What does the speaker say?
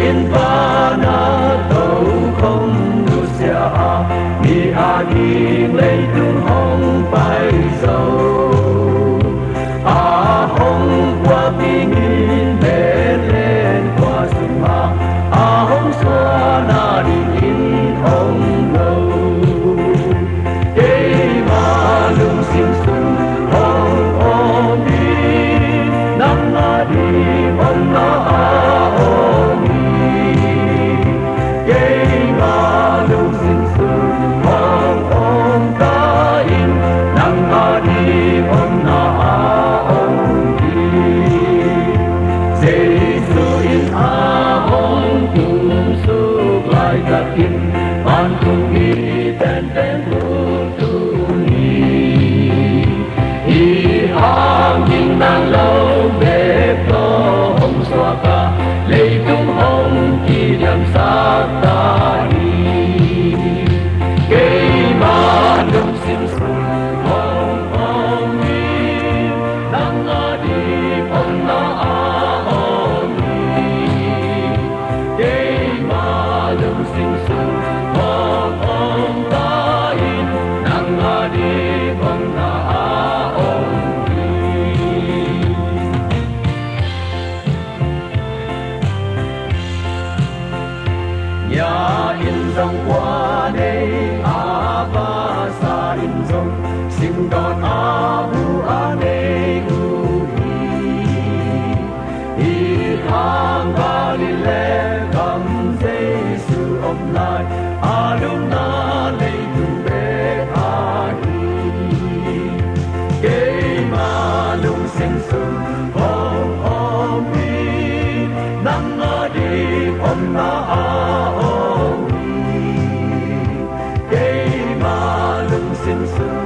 yên ba na đâu không đủ xa mi a đi lấy tung hồng bay dầu a hồng qua bình yên bên lên qua sông ma a hồng xóa na đi in hồng lâu cây ma lung sinh xuân hồng hồng đi nắng na đi hồng na a hồng đi cây ma lung sinh xuân hồng hồng ta in nắng na đi hồng na a hồng đi Giêsu in a hồng cùng suốt lại ta in ban cùng đi tên tên tu ni hi hang in nang lâu bếp lo hồng xoa ca lấy tung hồng kỷ niệm sa ta đi cây ma lung sinh xuân hồng hồng đi nắng na đi hồng na a hồng đi cây ma lung sinh xuân hồng hồng ta in nắng na đi hồng na a hồng đi nhà in dòng qua đây a ba sa in dòng sinh đón a bu a đây gu hi khang Galilee cầm Giêsu ôm lại a đúng na lấy tung bê a hi cây ma lung sinh xuân hồng hồng đi nắng na đi hồng na a hồng đi cây ma lung sinh xuân